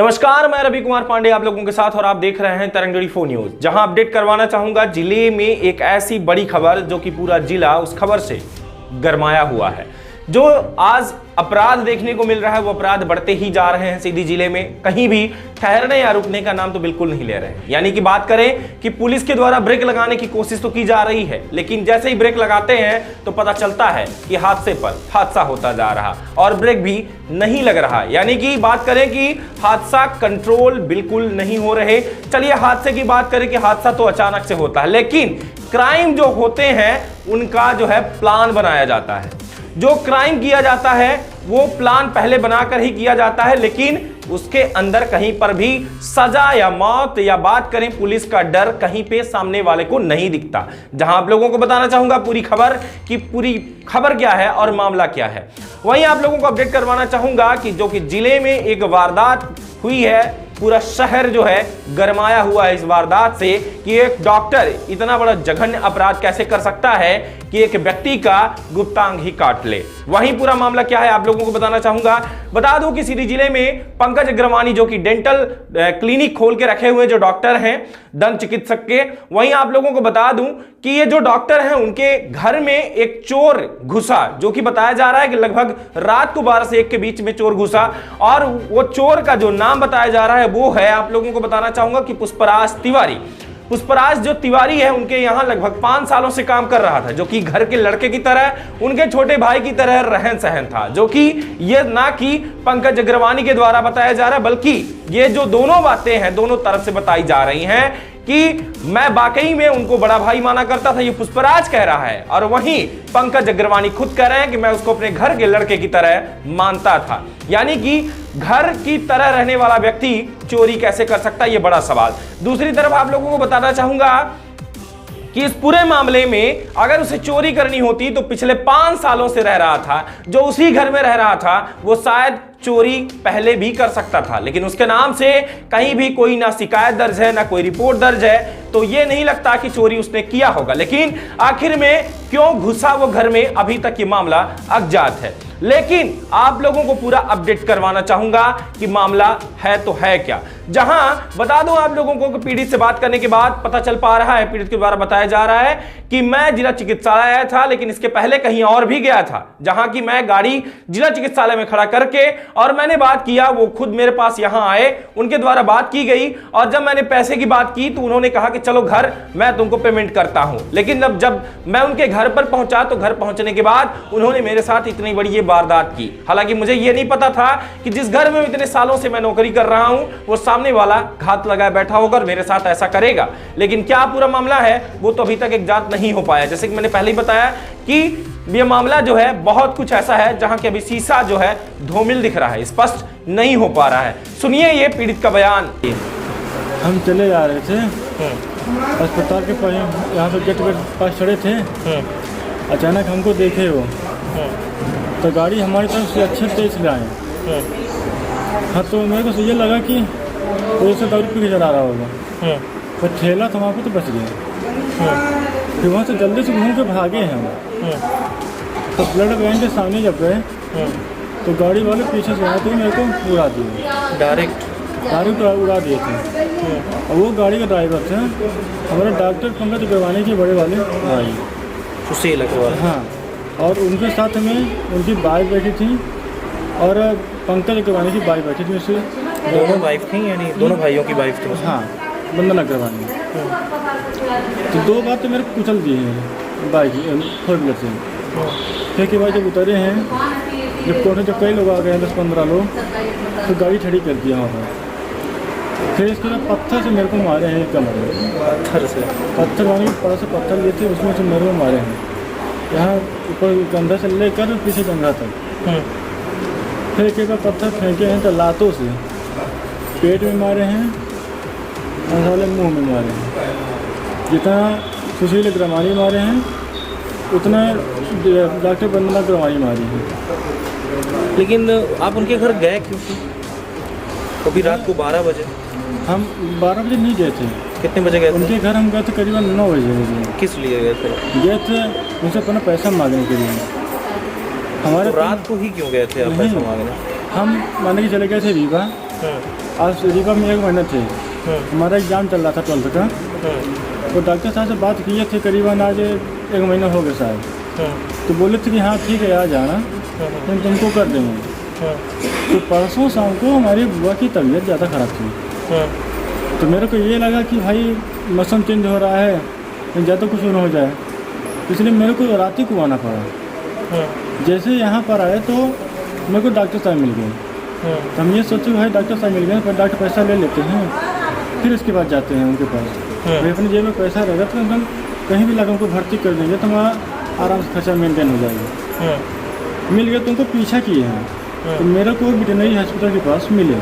नमस्कार, मैं रवि कुमार पांडे आप लोगों के साथ और आप देख रहे हैं तरंग 24 न्यूज, जहां अपडेट करवाना चाहूंगा जिले में एक ऐसी बड़ी खबर जो कि पूरा जिला उस खबर से गरमाया हुआ है। जो आज अपराध देखने को मिल रहा है वो अपराध बढ़ते ही जा रहे हैं सीधी जिले में, कहीं भी ठहरने या रुकने का नाम तो बिल्कुल नहीं ले रहे हैं। यानी कि बात करें कि पुलिस के द्वारा ब्रेक लगाने की कोशिश तो की जा रही है, लेकिन जैसे ही ब्रेक लगाते हैं तो पता चलता है कि हादसे पर हादसा होता जा रहा और ब्रेक भी नहीं लग रहा। यानी कि बात करें कि हादसा कंट्रोल बिल्कुल नहीं हो रहे। चलिए हादसे की बात करें कि हादसा तो अचानक से होता है, लेकिन क्राइम जो होते हैं उनका जो है प्लान बनाया जाता है। जो क्राइम किया जाता है वो प्लान पहले बनाकर ही किया जाता है, लेकिन उसके अंदर कहीं पर भी सजा या मौत या बात करें पुलिस का डर कहीं पे सामने वाले को नहीं दिखता। जहां आप लोगों को बताना चाहूंगा पूरी खबर कि पूरी खबर क्या है और मामला क्या है। वहीं आप लोगों को अपडेट करवाना चाहूंगा कि जो कि जिले में एक वारदात हुई है, पूरा शहर जो है गरमाया हुआ है इस वारदात से कि एक डॉक्टर इतना बड़ा जघन्य अपराध कैसे कर सकता है कि एक व्यक्ति का गुप्तांग ही काट ले। वहीं पूरा मामला क्या है आप लोगों को बताना चाहूंगा। बता दूं कि सीधी जिले में पंकज अग्रवानी जो कि डेंटल क्लिनिक खोल के रखे हुए जो डॉक्टर हैं, दंत चिकित्सक के, वहीं आप लोगों को बता दूं कि ये जो डॉक्टर हैं उनके घर में एक चोर घुसा, जो कि बताया जा रहा है कि लगभग रात को 12 से 1 के बीच में चोर घुसा, और वो चोर का जो नाम बताया जा रहा है वो है, आप लोगों को बताना चाहूंगा कि पुष्पराज तिवारी। पुष्पराज जो तिवारी है उनके यहां लगभग 5 सालों से काम कर रहा था, जो कि घर के लड़के की तरह, उनके छोटे भाई की तरह रहन सहन था, जो कि ये ना कि पंकज अग्रवानी के द्वारा बताया जा रहा है, बल्कि ये जो दोनों बातें हैं दोनों तरफ से बताई जा रही हैं कि मैं वाकई में उनको बड़ा भाई माना करता था, ये पुष्पराज कह रहा है, और वहीं पंकज अग्रवानी खुद कह रहे हैं कि मैं उसको अपने घर के लड़के की तरह मानता था। यानी कि घर की तरह रहने वाला व्यक्ति चोरी कैसे कर सकता है, ये बड़ा सवाल। दूसरी तरफ आप लोगों को बताना चाहूंगा कि इस पूरे मामले में अगर उसे चोरी करनी होती तो पिछले 5 सालों से रह रहा था, जो उसी घर में रह रहा था, वो शायद चोरी पहले भी कर सकता था, लेकिन उसके नाम से कहीं भी कोई ना शिकायत दर्ज है ना कोई रिपोर्ट दर्ज है, तो ये नहीं लगता कि चोरी उसने किया होगा। लेकिन आखिर में क्यों घुसा वो घर में, अभी तक ये मामला अज्ञात है। लेकिन आप लोगों को पूरा अपडेट करवाना चाहूंगा कि मामला है तो है क्या। जहां बता दूं आप लोगों को कि पीड़ित से बात करने के बाद पता चल पा रहा है, पीड़ित के द्वारा बताया जा रहा है कि मैं जिला चिकित्सालय आया था, लेकिन इसके पहले कहीं और भी गया था, जहां की मैं गाड़ी जिला चिकित्सालय में खड़ा करके और मैंने बात किया, वो खुद मेरे पास यहां आए, उनके द्वारा बात की गई, और जब मैंने पैसे की बात की तो उन्होंने कहा कि चलो घर मैं तुमको पेमेंट करता हूं। लेकिन जब मैं उनके घर पर पहुंचा तो घर पहुंचने के बाद उन्होंने मेरे साथ इतनी बड़ी ये वारदात की। हालांकि मुझे ये नहीं पता था कि जिस घर में इतने सालों से मैं नौकरी कर रहा हूं वो सामने वाला घात लगाए बैठा होगा और मेरे साथ ऐसा करेगा। लेकिन क्या पूरा मामला है वो तो अभी तक एक जांच नहीं हो पाया। जैसे कि मैंने पहले ही बताया कि ये मामला जो है बहुत कुछ ऐसा है जहां के अभी शीशा जो है धूमिल दिख रहा है, स्पष्ट नहीं हो पा रहा है। सुनिए ये पीड़ित का बयान। हम चले जा रहे थे अस्पताल के पास, यहाँ पे गेट के पास खड़े थे, अचानक हमको देखे वो, तो गाड़ी हमारी तरफ से अच्छे तेज से आए। हाँ, तो मेरे को ये लगा कि वो से दारू पी के चला रहा होगा, तो ठेला था वहाँ पे, तो बच गए। फिर वहाँ से जल्दी से घूम के भागे हैं हम। तो ब्लड बैंक के सामने जब गए तो गाड़ी वाले पीछे से आए तो मेरे को उड़ा दिए, डायरेक्ट उड़ा दिए थे। और वो गाड़ी का ड्राइवर थे हमारे डॉक्टर पंकज अग्रवानी के बड़े वाले भाई, सुशील अग्रवाल। हाँ, और उनके साथ में उनकी वाइफ बैठी थी और पंकज अग्रवानी की वाइफ बैठी थी। उससे दोनों वाइफ थी, यानी दोनों भाइयों की वाइफ थी। हाँ, बंदन अग्रवानी। तो 2 बार तो मेरे को कुचल दिए हैं बाइक 4 व्हीलर से। फिर के बाद जब उतरे हैं, जब कोर्ट जब कई लोग आ गए 10-15 लोग, तो गाड़ी खड़ी कर दिया वहाँ पर। फिर इसके बाद पत्थर से मेरे को मारे हैं कमर में, पत्थर वाले के पास से पत्थर लिए थे, उसमें से मेरे को मारे हैं यहाँ ऊपर कंधा से लेकर पीछे कंधा तक। फिर एक बार पत्थर फेंके हैं तो लातों से पेट में मारे हैं और साले मुँह में मारे हैं। जितना सुशील अग्रवानी मारे हैं उतना डॉक्टर बंदना अग्रवानी मारी है। लेकिन आप उनके घर गए क्यों? कभी रात को 12 बजे? हम 12 बजे नहीं गए थे। कितने बजे गए थे? उनके घर हम गए थे करीबन 9 बजे। किस लिए गए थे? गए थे उनसे अपना पैसा मांगने के लिए। हमारे तो रात को ही क्यों गए थे आप पैसा मांगने? हम माने कि चले गए थे रीवा, आज रीवा में 1 महीना थे, हमारा एग्ज़ाम चल रहा था 12th का। तो डॉक्टर साहब से बात किए थे, करीबन आज 1 महीना हो गया शायद। तो बोले थे कि हाँ ठीक है आ जाना, हम तुमको कर देंगे। तो परसों शाम को हमारी बुआ की तबीयत ज़्यादा ख़राब थी। तो मेरे को ये लगा कि भाई मौसम चेंज हो रहा है, ज़्यादा कुछ न हो जाए, इसलिए मेरे को रात ही को आना पड़ा। जैसे यहाँ पर आए तो मेरे को डॉक्टर साहब मिल गए। तो हम ये सोचे भाई डॉक्टर साहब मिल गए, पर डॉक्टर पैसा ले लेते हैं, फिर उसके बाद जाते हैं उनके पास। भाई अपनी जेब में पैसा रहेगा तो हम कहीं भी लगा उनको भर्ती कर देंगे तो हमारा आराम से खर्चा मेंटेन हो जाएगा। मिल गया, तुमको पीछा किए हैं। तो मेरे को वेटरनरी हॉस्पिटल के पास मिले।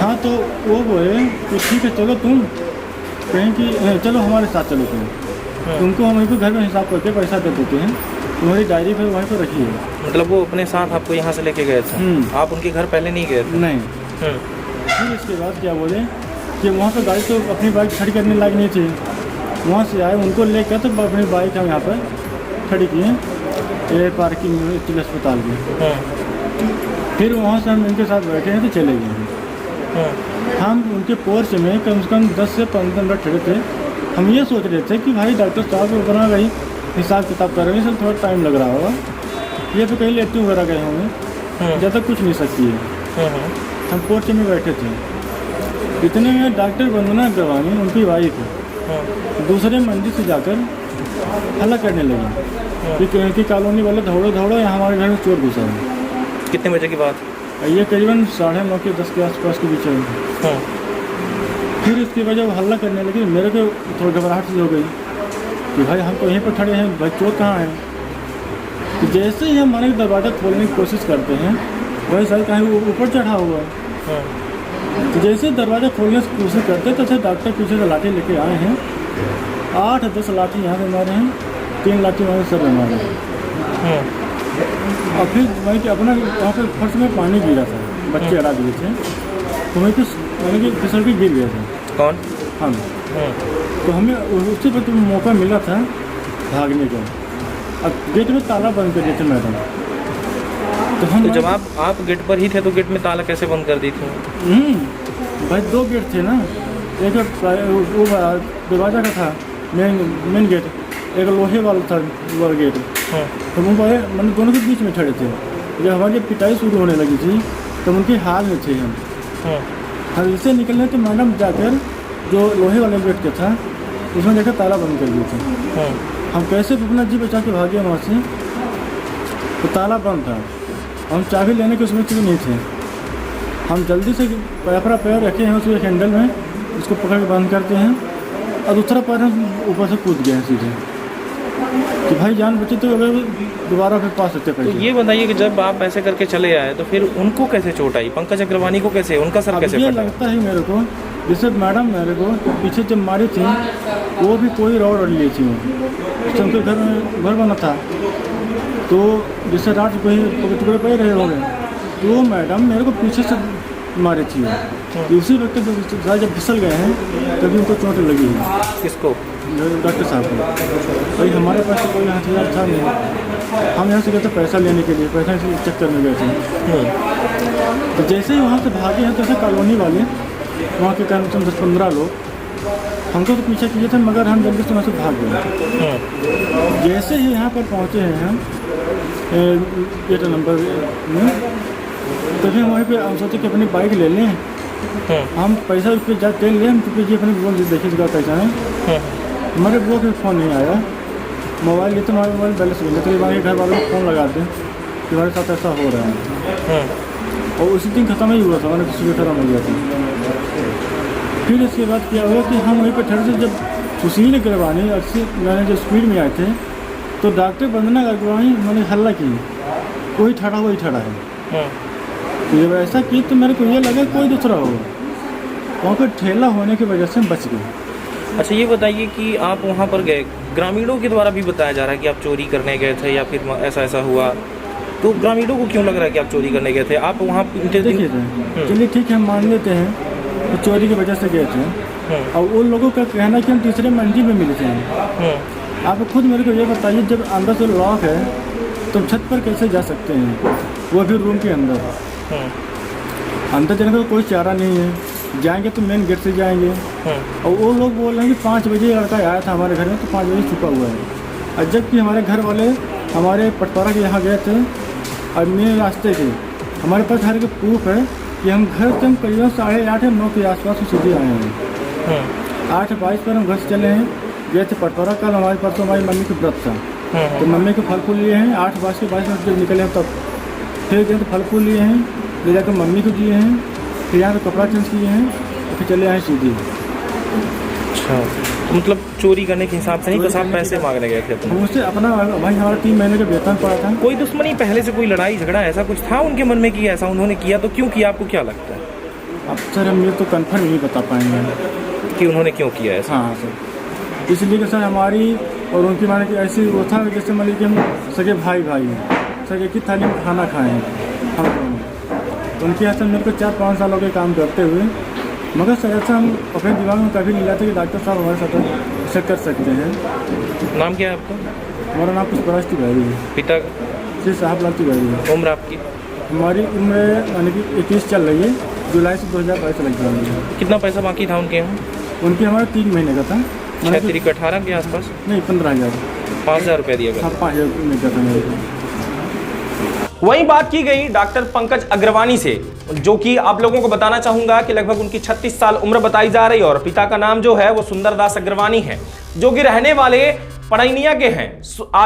हाँ तो वो बोले कि ठीक है चलो तुम कहीं कि चलो हमारे साथ चलो तुमको हम वहीं पर घर में हिसाब करके पैसा दे देते हैं, तुम्हारी डायरी फिर वहीं पर रखी है। मतलब वो अपने साथ आपको यहाँ से लेके गए थे? आप उनके घर पहले नहीं गए थे? नहीं। फिर इसके बाद क्या बोले कि वहाँ पर गाड़ी तो अपनी बाइक खड़ी करने लायक नहीं थी, वहाँ से आए उनको लेकर तो अपनी बाइक हम यहाँ पर खड़ी किए ये पार्किंग में सिविल अस्पताल में। फिर वहाँ से हम इनके साथ बैठे हैं तो चले गए। हम उनके पोर्च में कम से कम 10 से 15 मिनट खड़े थे। हम ये सोच रहे थे कि भाई डॉक्टर साहब अपना कहीं हिसाब किताब कर रहे हैं, इसलिए थोड़ा टाइम लग रहा होगा, ये तो कहीं लेटरिन वगैरह गए होंगे, ज़्यादा कुछ नहीं सकती है। हम पोर्च में बैठे थे, इतने में डॉक्टर वंदना अग्रवानी उनकी वाइफ दूसरे मंदिर से जाकर हल्ला करने लगे कि कॉलोनी वाले दौड़ो दौड़ो, यहाँ हमारे घर में चोर घुसा है। कितने बजे की बात? ये करीबन 9:30 के 10 के आसपास के बीच में। फिर उसकी वजह हल्ला करने लगे, मेरे को थोड़ी घबराहट सी हो गई कि भाई हम तो यहीं पर खड़े हैं, भाई चोर कहाँ है। तो जैसे ही हम हमारे दरवाज़ा खोलने की कोशिश करते हैं वही साल कहीं ऊपर चढ़ा हुआ है। तो जैसे दरवाज़ा खोलने की कोशिश करते तो डॉक्टर पीछे से लाठी लेके आए हैं, 8-10 लाठी यहाँ से मारे हैं, 3 लाठी हमारे सर में मारे हैं। और फिर वहीं के अपना वहाँ पर फर्श में पानी गिरा था, बच्चे अड़ा दिए थे, तो वहीं पर फिसल के गिर गया था। कौन? हम। तो हमें उसी पर मौका मिला था भागने का। अब गेट में ताला बंद कर दिए थे मैडम। तो जब आप गेट पर ही थे तो गेट में ताला कैसे बंद कर दी थी? भाई 2 गेट थे ना, एक वो दरवाज़ा का था मेन गेट, एक लोहे वाला था वो गेट। तो वो भाई मतलब दोनों के बीच में खड़े थे। जब हमारी पिटाई शुरू होने लगी थी तो उनके हाल में थे हम। हल से निकलने तो मैडम जाकर जो लोहे वाले गेट का था उसमें जाकर ताला बंद कर दिए थे। हम कैसे अपना जी बचा के भागे वहाँ से, तो ताला बंद था, हम चाबी लेने के उसमें भी नहीं थे। हम जल्दी से पैपरा पैर रखे हैं उसको हैंडल में, उसको पकड़ के बंद करते हैं और दूसरा पैर हम ऊपर से कूद गए हैं सीधे कि भाई जान बचे तो अगर दोबारा फिर पा सकते पैसे। तो ये बताइए कि जब आप ऐसे करके चले आए तो फिर उनको कैसे चोट आई? पंकज अग्रवानी को कैसे, उनका सर कैसे ये फटा? लगता है मेरे को जैसे मैडम मेरे को पीछे जब मारी थी वो भी कोई रॉड ली थी, वो उनके घर में घर बना था, तो जैसे रात कोई टुकड़े पड़े रहे होंगे तो वो मैडम मेरे को पीछे से मारी थी। उसी वक्त जब फिसल गए हैं तभी उनको चोट लगी है। किसको? डॉक्टर साहब को। भाई हमारे पास तो कोई हथियार था नहीं, हम यहाँ से गए थे पैसा लेने के लिए, पैसा इसी चक्कर में गए थे। तो जैसे ही वहाँ से भागे हैं तो ऐसे कॉलोनी वाले वहाँ के कम से कम 10-15 लोग हमको तो पीछे किए थे, मगर हम जल्दी से वहाँ से भाग गए। जैसे ही यहाँ पर पहुँचे हैं हम गेट नंबर में, तभी हम वहीं पर हम सोचे कि अपनी बाइक ले लें, हम पैसा उस पर जा तेल लें, तो जी अपने बोल देखिए इसका पैसा है। हमारे बुआ के फ़ोन नहीं आया, मोबाइल लेते हमारे मोबाइल बैलेंस हो गया, तो हमारे घर वालों को फ़ोन लगाते कि हमारे साथ ऐसा हो रहा है। और उसी दिन ख़त्म ही हुआ था, मैंने किसी खत्म हो गया था। फिर इसके बाद क्या हुआ कि हम वहीं पर ठहरे थे, जब सुशील अग्रवानी मैंने जो स्पीड में आए थे तो डॉक्टर वंदना अग्रवानी मैंने हल्ला की, कोई ठड़ा वही ठड़ा है। तो जब ऐसा की तो मेरे को ये लगा कोई दूसरा होगा, वहाँ पर ठेला होने की वजह से बच गए। अच्छा ये बताइए कि आप वहाँ पर गए, ग्रामीणों के द्वारा भी बताया जा रहा है कि आप चोरी करने गए थे या फिर ऐसा हुआ, तो ग्रामीणों को क्यों लग रहा है कि आप चोरी करने गए थे? आप वहाँ देखिए थे, चलिए ठीक है हम मान लेते हैं तो चोरी की वजह से गए थे, और उन लोगों का कहना कि हम तीसरे मंजिल में मिले थे। आप खुद मेरे को ये बताइए, जब अंदर से लॉक है तो छत पर कैसे जा सकते हैं, वो भी रूम के अंदर? अंदर जाने का कोई चारा नहीं है, जाएंगे तो मेन गेट से जाएंगे। और वो लोग बोल रहे हैं कि 5 बजे लड़का आया था हमारे घर में, तो 5 बजे छुपा हुआ है। और जबकि हमारे घर वाले हमारे पटवारा के यहाँ गए थे और मेन रास्ते के हमारे पास हर एक प्रूफ है कि हम घर से हम करीबन 8:30 या 9 के आसपास सीधे आए हैं। 8:22 पर हम घर से चले हैं, गए थे पटवारा। कल हमारे परसों हमारी मम्मी का व्रत था, तो मम्मी को फल फूल लिए हैं। 8:22 जब निकले हैं तब फिर गए तो फल फूल लिए हैं, ले जाकर मम्मी को दिए हैं, फिर यहाँ पर कपड़ा चेंज किए हैं, तो फिर चले आए सीधे। अच्छा, मतलब चोरी करने के हिसाब से नहीं, बस आप पैसे मांगने गए थे? हम उससे अपना भाई हमारा 3 महीने का वेतन पड़ा था। कोई दुश्मनी पहले से, कोई लड़ाई झगड़ा ऐसा कुछ था उनके मन में कि ऐसा उन्होंने किया? तो क्यों किया, आपको क्या लगता है? अब सर हम ये तो कन्फर्म नहीं बता पाएंगे कि उन्होंने क्यों किया ऐसा। हाँ सर, इसलिए कि सर हमारी और उनकी माने कि ऐसी वो था जैसे मान लीजिए कि हम सगे भाई हैं, सर एक ही थाली में खाना खाए हैं हम दोनों। उनके यहाँ से मेरे को 4-5 साल हो गए काम करते हुए, मगर सर ऐसा हम अपने दिमाग में कभी नहीं लाते कि डॉक्टर साहब हमारे साथ ऐसा कर सकते हैं। नाम क्या है आपका? हमारा नाम पुष्पराज तिवारी है। पिता? श्री साहब लाल तिवारी है। उम्र आपकी? हमारी उम्र यानी कि 21 चल रही है, जुलाई से 2022 लग जाएगी। कितना पैसा बाकी था उनके यहाँ? उनके हमारा 3 महीने का था। 18 के आसपास? नहीं, 15,000। 5,000 रुपये दिया गया। 5,000 रुपये का था मेरे को। वहीं बात की गई डॉक्टर पंकज अग्रवानी से, जो कि आप लोगों को बताना चाहूंगा कि लगभग उनकी 36 साल उम्र बताई जा रही है और पिता का नाम जो है वो सुंदरदास अग्रवानी है, जो कि रहने वाले पड़ैनिया के हैं,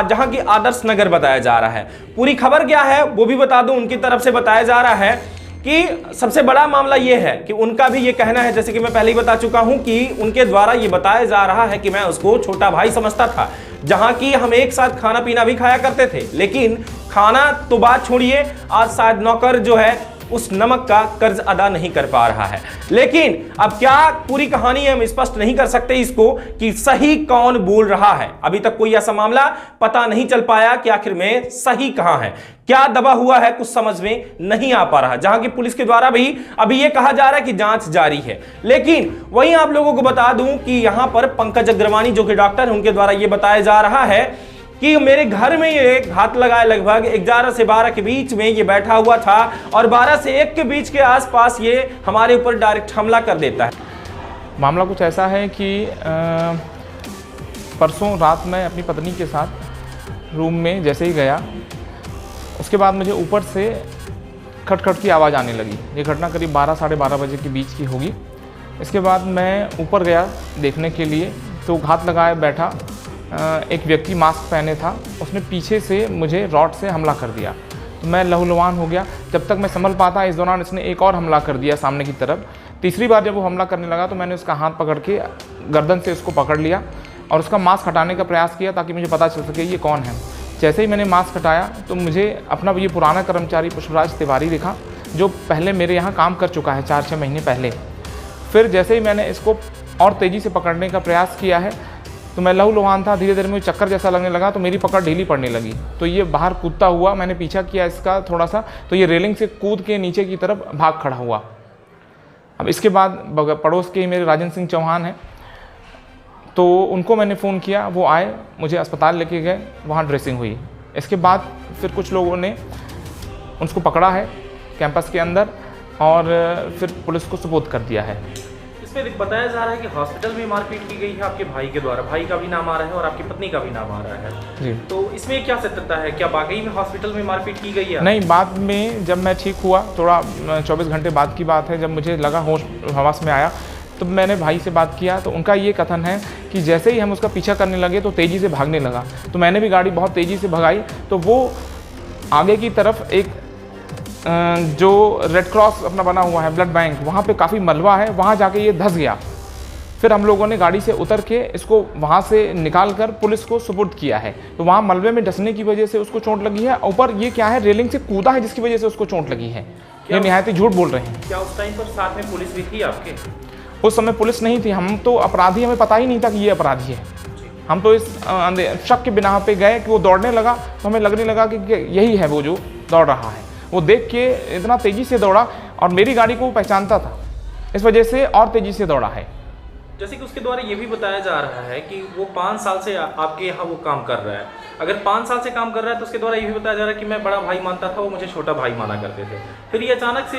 जहां की आदर्श नगर बताया जा रहा है। पूरी खबर क्या है वो भी बता दूं। उनकी तरफ से बताया जा रहा है कि सबसे बड़ा मामला यह है कि उनका भी ये कहना है, जैसे कि मैं पहले ही बता चुका हूं, कि उनके द्वारा ये बताया जा रहा है कि मैं उसको छोटा भाई समझता था, जहां की हम एक साथ खाना पीना भी खाया करते थे। लेकिन खाना तो बात छोड़िए, आज शायद नौकर जो है उस नमक का कर्ज अदा नहीं कर पा रहा है। लेकिन अब क्या पूरी कहानी हम स्पष्ट नहीं कर सकते इसको कि सही कौन बोल रहा है। अभी तक कोई ऐसा मामला पता नहीं चल पाया कि आखिर में सही कहां है, क्या दबा हुआ है, कुछ समझ में नहीं आ पा रहा। जहां की पुलिस के द्वारा भी अभी यह कहा जा रहा है कि जांच जारी है। लेकिन वहीं आप लोगों को बता दूं कि यहां पर पंकज अग्रवानी जो कि डॉक्टर हैं, उनके द्वारा यह बताया जा रहा है कि मेरे घर में ये घात लगाए लगभग 11 से 12 के बीच में ये बैठा हुआ था और 12 से 1 के बीच के आसपास ये हमारे ऊपर डायरेक्ट हमला कर देता है। मामला कुछ ऐसा है कि परसों रात मैं अपनी पत्नी के साथ रूम में जैसे ही गया, उसके बाद मुझे ऊपर से खटखट की आवाज़ आने लगी। ये घटना करीब 12 साढ़े 12 बजे के बीच की होगी। इसके बाद मैं ऊपर गया देखने के लिए, तो घात लगाए बैठा एक व्यक्ति मास्क पहने था, उसने पीछे से मुझे रॉड से हमला कर दिया। तो मैं लहूलुहान हो गया। जब तक मैं संभल पाता, इस दौरान इसने एक और हमला कर दिया सामने की तरफ। तीसरी बार जब वो हमला करने लगा तो मैंने उसका हाथ पकड़ के गर्दन से उसको पकड़ लिया और उसका मास्क हटाने का प्रयास किया ताकि मुझे पता चल सके ये कौन है। जैसे ही मैंने मास्क हटाया तो मुझे अपना ये पुराना कर्मचारी पुष्पराज तिवारी दिखा, जो पहले मेरे यहाँ काम कर चुका है 4-6 महीने पहले। फिर जैसे ही मैंने इसको और तेज़ी से पकड़ने का प्रयास किया है तो मैं लहूलुहान था, धीरे धीरे मुझे चक्कर जैसा लगने लगा, तो मेरी पकड़ ढीली पड़ने लगी। तो ये बाहर कूदता हुआ, मैंने पीछा किया इसका थोड़ा सा, तो ये रेलिंग से कूद के नीचे की तरफ भाग खड़ा हुआ। अब इसके बाद पड़ोस के ही मेरे राजन सिंह चौहान हैं, तो उनको मैंने फ़ोन किया, वो आए, मुझे अस्पताल लेके गए, वहाँ ड्रेसिंग हुई। इसके बाद फिर कुछ लोगों ने उसको पकड़ा है कैंपस के अंदर और फिर पुलिस को सुपुर्द कर दिया है। इसमें बताया जा रहा है कि हॉस्पिटल में मारपीट की गई है आपके भाई के द्वारा, भाई का भी नाम आ रहा है और आपकी पत्नी का भी नाम आ रहा है जी। तो इसमें क्या सत्यता है, क्या वाकई में हॉस्पिटल में मारपीट की गई है? नहीं, बाद में जब मैं ठीक हुआ, थोड़ा 24 घंटे बाद की बात है, जब मुझे लगा होश हवास में आया, तो मैंने भाई से बात किया। तो उनका ये कथन है कि जैसे ही हम उसका पीछा करने लगे तो तेज़ी से भागने लगा, तो मैंने भी गाड़ी बहुत तेज़ी से भगाई, तो वो आगे की तरफ एक जो रेड क्रॉस अपना बना हुआ है ब्लड बैंक, वहाँ पे काफ़ी मलबा है, वहाँ जाके ये धंस गया। फिर हम लोगों ने गाड़ी से उतर के इसको वहाँ से निकाल कर पुलिस को सुपुर्द किया है। तो वहाँ मलबे में धंसने की वजह से उसको चोट लगी है। ऊपर ये क्या है, रेलिंग से कूदा है जिसकी वजह से उसको चोट लगी है। ये निहायत ही झूठ बोल रहे हैं। क्या उस टाइम पर साथ में पुलिस भी थी आपके? उस समय पुलिस नहीं थी, हम तो अपराधी, हमें पता ही नहीं था कि ये अपराधी है। हम तो इस शक के बिना पे गए कि वो दौड़ने लगा, तो हमें लगने लगा कि यही है वो जो दौड़ रहा है। वो देख के इतना तेज़ी से दौड़ा और मेरी गाड़ी को वो पहचानता था, इस वजह से और तेज़ी से दौड़ा है। जैसे कि उसके द्वारा ये भी बताया जा रहा है कि वो 5 साल से आपके यहाँ वो काम कर रहा है। अगर 5 साल से काम कर रहा है तो उसके द्वारा ये भी बताया जा रहा है कि मैं बड़ा भाई मानता था, वो मुझे छोटा भाई माना करते थे। फिर ये अचानक से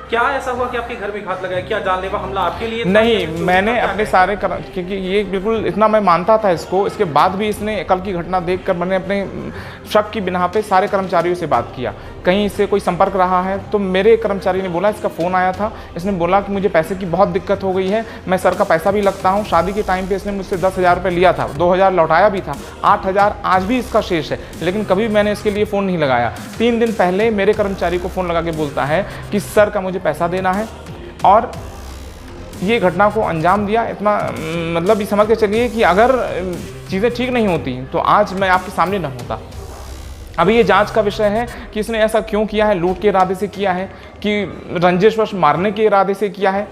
क्या ऐसा हुआ कि आपके घर में घात लगाया? क्या जानलेवा हमला आपके लिए? नहीं, मैंने अपने सारे क्योंकि ये बिल्कुल इतना मैं मानता था इसको, इसके बाद भी इसने कल की घटना देखकर मैंने अपने शक की बिना पे सारे कर्मचारियों से बात किया, कहीं इससे कोई संपर्क रहा है। तो मेरे कर्मचारी ने बोला, इसका फ़ोन आया था, इसने बोला कि मुझे पैसे की बहुत दिक्कत हो गई है, मैं सर का पैसा भी लगता हूँ। शादी के टाइम पे इसने मुझसे 10,000 रुपये लिया था, 2,000 लौटाया भी था, 8,000 आज भी इसका शेष है, लेकिन कभी मैंने इसके लिए फ़ोन नहीं लगाया। 3 दिन पहले मेरे कर्मचारी को फ़ोन लगा के बोलता है कि सर का मुझे पैसा देना है, और ये घटना को अंजाम दिया। इतना मतलब ये समझ के चलिए कि अगर चीज़ें ठीक नहीं होती तो आज मैं आपके सामने न होता। अभी ये जांच का विषय है कि इसने ऐसा क्यों किया है, लूट के इरादे से किया है कि रंजिशवश मारने के इरादे से किया है,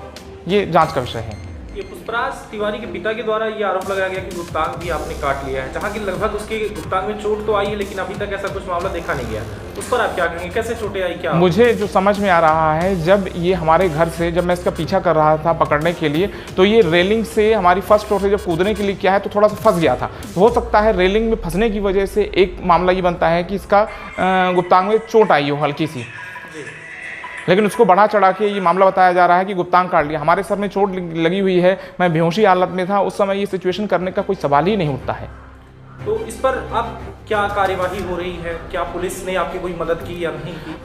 ये जांच का विषय है। ये पुष्पराज तिवारी के पिता के द्वारा ये आरोप लगाया गया कि गुप्तांग भी आपने काट लिया है, जहाँ की लगभग उसके गुप्तांग में चोट तो आई है, लेकिन अभी तक ऐसा कुछ मामला देखा नहीं गया। उस पर आप क्या कहेंगे, कैसे चोटें आई? क्या मुझे जो समझ में आ रहा है, जब ये हमारे घर से, जब मैं इसका पीछा कर रहा था पकड़ने के लिए, तो ये रेलिंग से हमारी फर्स्ट फ्लोर से जब कूदने के लिए किया है तो थोड़ा सा फंस गया था। तो हो सकता है रेलिंग में फंसने की वजह से एक मामला ये बनता है कि इसका गुप्तांग में चोट आई हो हल्की सी, लेकिन उसको बढ़ा चढ़ा के ये मामला बताया जा रहा है कि गुप्तांग काट लिया। हमारे सर में चोट लगी हुई है, मैं बेहोशी हालत में था उस समय, ये सिचुएशन करने का कोई सवाल ही नहीं उठता है। तो इस पर अब क्या कार्यवाही हो रही है? क्या पुलिस ने आपकी कोई मदद की या नहीं की?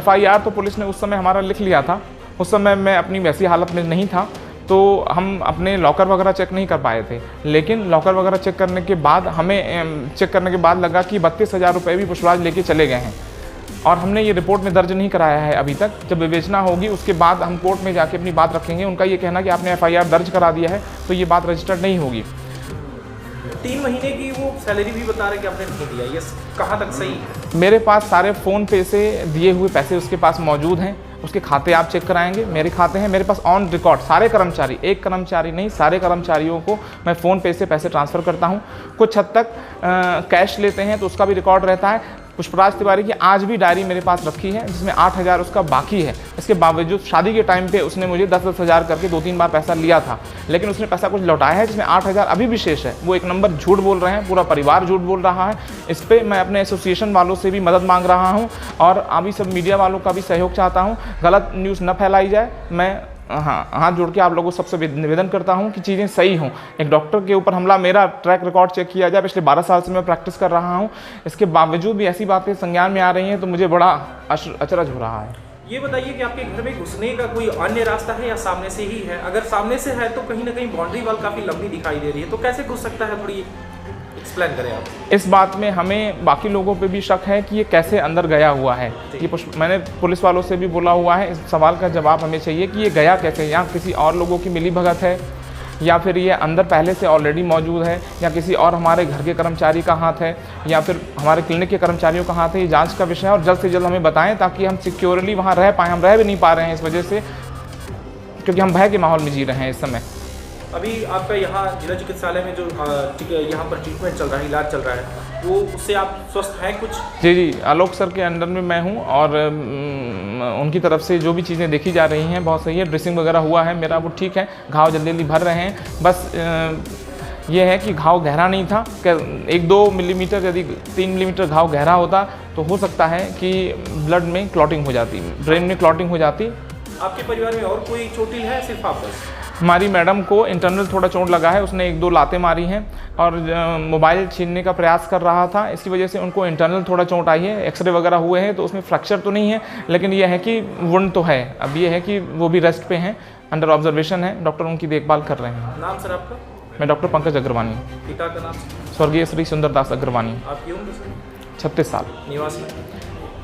FIR तो पुलिस ने उस समय हमारा लिख लिया था, उस समय मैं अपनी वैसी हालत में नहीं था, तो हम अपने लॉकर वगैरह चेक नहीं कर पाए थे। लेकिन लॉकर वगैरह चेक करने के बाद हमें चेक करने के बाद लगा कि 32,000 रुपये भी पुष्पराज लेके चले गए हैं, और हमने ये रिपोर्ट में दर्ज नहीं कराया है अभी तक। जब विवेचना होगी उसके बाद हम कोर्ट में जाके अपनी बात रखेंगे। उनका ये कहना कि आपने FIR दर्ज करा दिया है तो ये बात रजिस्टर्ड नहीं होगी। 3 महीने की वो सैलरी भी बता रहे कि आपने नहीं दिया, ये कहाँ तक सही है? मेरे पास सारे फ़ोन पे से दिए हुए पैसे उसके पास मौजूद हैं, उसके खाते आप चेक कराएंगे, मेरे खाते हैं, मेरे पास ऑन रिकॉर्ड सारे कर्मचारी, एक कर्मचारी नहीं सारे कर्मचारियों को मैं फ़ोन पे से पैसे ट्रांसफ़र करता हूं। कुछ हद तक कैश लेते हैं तो उसका भी रिकॉर्ड रहता है। पुष्पराज तिवारी की आज भी डायरी मेरे पास रखी है जिसमें 8,000 उसका बाकी है। इसके बावजूद शादी के टाइम पे उसने मुझे 10,000 करके 2-3 बार पैसा लिया था, लेकिन उसने पैसा कुछ लौटाया है जिसमें 8,000 अभी भी शेष है। वो एक नंबर झूठ बोल रहे हैं, पूरा परिवार झूठ बोल रहा है। इस पर मैं अपने एसोसिएशन वालों से भी मदद मांग रहा हूँ और अभी सब मीडिया वालों का भी सहयोग चाहता हूँ। गलत न्यूज़ न फैलाई जाए। मैं हाथ जोड़ के आप लोगों सबसे निवेदन करता हूं कि चीज़ें सही हों। एक डॉक्टर के ऊपर हमला, मेरा ट्रैक रिकॉर्ड चेक किया जाए, पिछले 12 साल से मैं प्रैक्टिस कर रहा हूं, इसके बावजूद भी ऐसी बातें संज्ञान में आ रही हैं तो मुझे बड़ा अचरज हो रहा है। ये बताइए कि आपके घर में घुसने का कोई अन्य रास्ता है या सामने से ही है? अगर सामने से है तो कहीं ना कहीं बाउंड्री वॉल काफ़ी लंबी दिखाई दे रही है, तो कैसे घुस सकता है? थोड़ी एक्सप्लेन करें आप। इस बात में हमें बाकी लोगों पे भी शक है कि ये कैसे अंदर गया हुआ है। ये मैंने पुलिस वालों से भी बोला हुआ है, इस सवाल का जवाब हमें चाहिए कि ये गया कैसे। या किसी और लोगों की मिलीभगत है, या फिर ये अंदर पहले से ऑलरेडी मौजूद है, या किसी और हमारे घर के कर्मचारी का हाथ है, या फिर हमारे क्लिनिक के कर्मचारियों का हाथ है। ये जांच का विषय है और जल्द से जल्द हमें बताएं ताकि हम सिक्योरली वहाँ रह पाएँ। हम रह भी नहीं पा रहे हैं इस वजह से, क्योंकि हम भय के माहौल में जी रहे हैं इस समय। अभी आपका यहाँ जिला चिकित्सालय में जो यहाँ पर ट्रीटमेंट चल रहा है, इलाज चल रहा है, वो उससे आप स्वस्थ हैं कुछ? जी, आलोक सर के अंडर में मैं हूँ और उनकी तरफ से जो भी चीज़ें देखी जा रही हैं बहुत सही है। ड्रेसिंग वगैरह हुआ है मेरा, वो ठीक है। घाव जल्दी जल्दी भर रहे हैं। बस ये है कि घाव गहरा नहीं था। 1-2 मिलीमीटर, यदि 3 मिलीमीटर घाव गहरा होता तो हो सकता है कि ब्लड में क्लॉटिंग हो जाती, ब्रेन में क्लॉटिंग हो जाती। आपके परिवार में और कोई चोटिल है, सिर्फ आप बस? हमारी मैडम को इंटरनल थोड़ा चोट लगा है, उसने 1-2 लातें मारी हैं और मोबाइल छीनने का प्रयास कर रहा था, इसकी वजह से उनको इंटरनल थोड़ा चोट आई है। एक्सरे वगैरह हुए हैं तो उसमें फ्रैक्चर तो नहीं है, लेकिन यह है कि वुंड तो है। अब ये है कि वो भी रेस्ट पे हैं, अंडर ऑब्जर्वेशन है, डॉक्टर उनकी देखभाल कर रहे हैं। नाम सर आपका? मैं डॉक्टर पंकज अग्रवानी। पिता का नाम? स्वर्गीय श्री सुंदरदास अग्रवानी। आपकी उम्र सर? 36 साल। निवासी?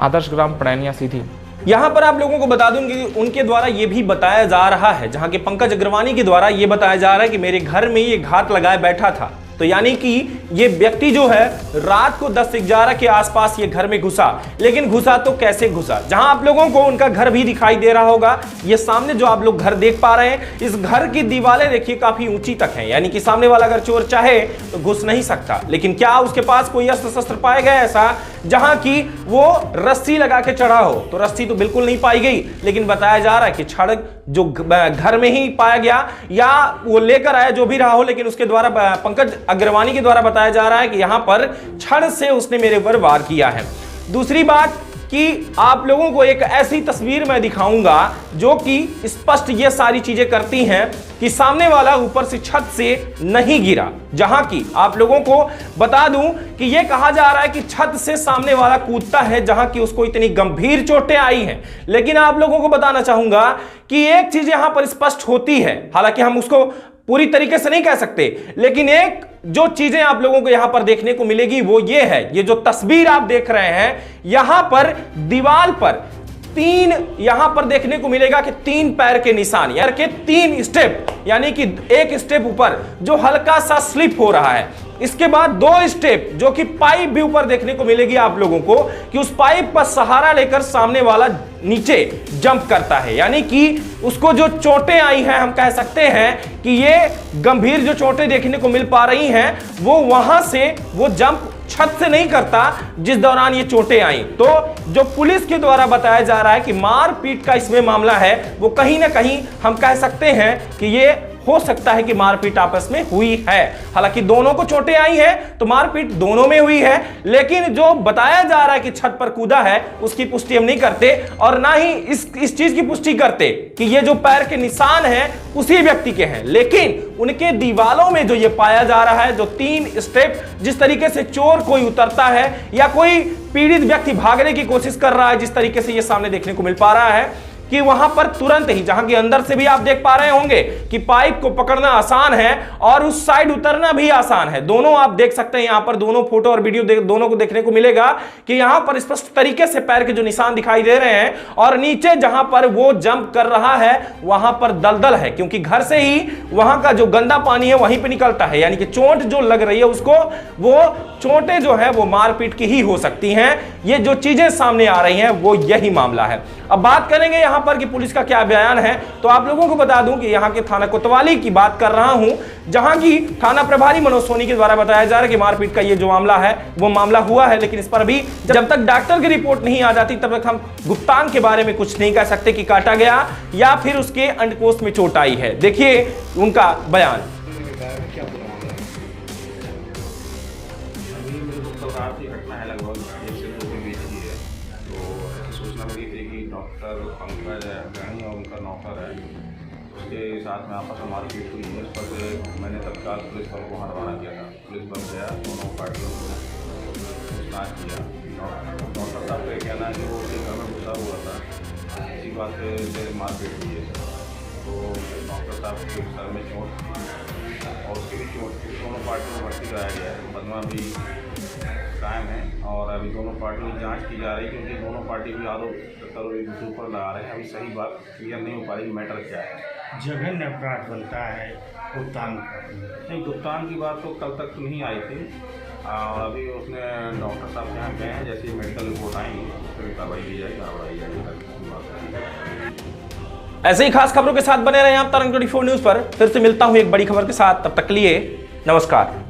आदर्श ग्राम पड़ैनिया सीधी। यहाँ पर आप लोगों को बता दूं कि उनके द्वारा ये भी बताया जा रहा है, जहाँ के पंकज अग्रवानी के द्वारा ये बताया जा रहा है कि मेरे घर में ये घात लगाए बैठा था। तो यानी कि ये व्यक्ति जो है रात को 10 से 11 के आसपास ये घर में घुसा, लेकिन घुसा तो कैसे घुसा? जहां आप लोगों को उनका घर भी दिखाई दे रहा होगा, ये सामने जो आप लोग घर देख पा रहे हैं, इस घर की दीवारें देखिए काफी ऊंची तक हैं, यानी कि सामने वाला अगर चोर चाहे तो घुस नहीं सकता। लेकिन क्या उसके पास कोई अस्त्र शस्त्र पाए गए ऐसा जहां की वो रस्सी लगा के चढ़ा हो। तो रस्सी तो बिल्कुल नहीं पाई गई, लेकिन बताया जा रहा है कि छड़ जो घर में ही पाया गया या वो लेकर आया, जो भी रहा हो, लेकिन उसके द्वारा पंकज अग्रवानी के द्वारा बताया जा रहा है कि यहां पर छड़ से उसने मेरे ऊपर वार किया है। दूसरी बात कि आप लोगों को एक ऐसी तस्वीर मैं दिखाऊंगा जो कि स्पष्ट ये सारी चीजें करती हैं कि सामने वाला ऊपर से छत से नहीं गिरा, जहां की आप लोगों को बता दूं कि ये कहा जा रहा है कि छत से सामने वाला कूदता है, जहां की उसको इतनी गंभीर चोटें आई हैं। लेकिन आप लोगों को बताना चाहूंगा कि एक चीज यहां पर स्पष्ट होती है, हालांकि हम उसको पूरी तरीके से नहीं कह सकते, लेकिन एक जो चीजें आप लोगों को यहां पर देखने को मिलेगी वो ये है, ये जो तस्वीर आप देख रहे हैं, यहां पर दीवार पर यहां पर देखने को मिलेगा कि 3 पैर के निशान, यार के 3 स्टेप, यानी कि एक स्टेप ऊपर जो हल्का सा स्लिप हो रहा है, इसके बाद 2 स्टेप जो कि पाइप भी ऊपर देखने को मिलेगी आप लोगों को कि उस पाइप पर सहारा लेकर सामने वाला नीचे जंप करता है, यानी कि उसको जो चोटें आई हैं, हम कह सकते हैं कि ये गंभीर जो चोटें देखने को मिल पा रही हैं वो वहां से वो जंप छत से नहीं करता जिस दौरान ये चोटें आई। तो जो पुलिस के द्वारा बताया जा रहा है कि मारपीट का इसमें मामला है, वो कहीं ना कहीं हम कह सकते हैं कि ये हो सकता है कि मारपीट आपस में हुई है। हालांकि दोनों को चोटें आई हैं तो मारपीट दोनों में हुई है, लेकिन जो बताया जा रहा है कि छत पर कूदा है उसकी पुष्टि हम नहीं करते और ना ही इस चीज की पुष्टि करते कि ये जो पैर के निशान हैं उसी व्यक्ति के हैं। लेकिन उनके दीवालों में जो ये पाया जा रहा है, जो 3 स्टेप, जिस तरीके से चोर कोई उतरता है या कोई पीड़ित व्यक्ति भागने की कोशिश कर रहा है, जिस तरीके से ये सामने देखने को मिल पा रहा है कि वहां पर तुरंत ही, जहां के अंदर से भी आप देख पा रहे होंगे कि पाइप को पकड़ना आसान है और उस साइड उतरना भी आसान है। दोनों आप देख सकते हैं, यहां पर दोनों फोटो और वीडियो दोनों को देखने को मिलेगा कि यहां पर स्पष्ट तरीके से पैर के जो निशान दिखाई दे रहे हैं और नीचे जहां पर वो जंप कर रहा है वहां पर दलदल है, क्योंकि घर से ही वहां का जो गंदा पानी है वहीं पर निकलता है, यानी कि चोट जो लग रही है उसको, वो चोटें जो है वो मारपीट की ही हो सकती हैं। ये जो चीजें सामने आ रही हैं वो यही मामला है। अब बात करेंगे यहां पर कि पुलिस का क्या बयान है, तो आप लोगों को बता दूं कि यहां के थाना कोतवाली की बात कर रहा हूं, जहां की थाना प्रभारी मनोज सोनी के द्वारा बताया जा रहा है कि मारपीट का ये जो मामला है वो मामला हुआ है, लेकिन इस पर अभी जब तक डॉक्टर की रिपोर्ट नहीं आ जाती तब तक हम गुप्तांग के बारे में कुछ नहीं कह सकते कि काटा गया या फिर उसके अंडकोश में चोट आई है। देखिए उनका बयान। घटना है लगभग 1 से 2 के बीच की है। तो सूचना मिली थी कि डॉक्टर पंकज अग्रवानी और उनका नौकर है, उसके साथ में आपस में मारपीट हुई है। इस पर से मैंने तत्काल पुलिस बल को हरवाना किया था। पुलिस बल गया, दोनों पार्टियों को पूछताछ किया। डॉक्टर साहब का कहना है कि वो उसके घर में घुसा हुआ था, इसी बात से मारपीट हुई है। तो डॉक्टर साहब के सर में चोट और उसकी भी चोट, दोनों पार्टियों को भर्ती कराया गया है। मुकदमा भी कायम है और अभी दोनों पार्टियों की जांच की जा रही है, क्योंकि दोनों पार्टी भी आरोप एक दूसरे पर लगा रहे हैं। अभी सही बात क्लियर नहीं हो पा रही मैटर क्या है। जघन्य अपराध बनता है भुगतान नहीं, भुगतान की बात तो कल तक तो नहीं आई थी और अभी उसने डॉक्टर साहब के यहाँ गए हैं, जैसे मेडिकल रिपोर्ट आएंगी फिर कार्रवाई की जाएगी, कार्रवाई जाएगी। ऐसे ही खास खबरों के साथ बने रहे आप तरंग 24 न्यूज पर। फिर से मिलता हूं एक बड़ी खबर के साथ, तब तक के लिए नमस्कार।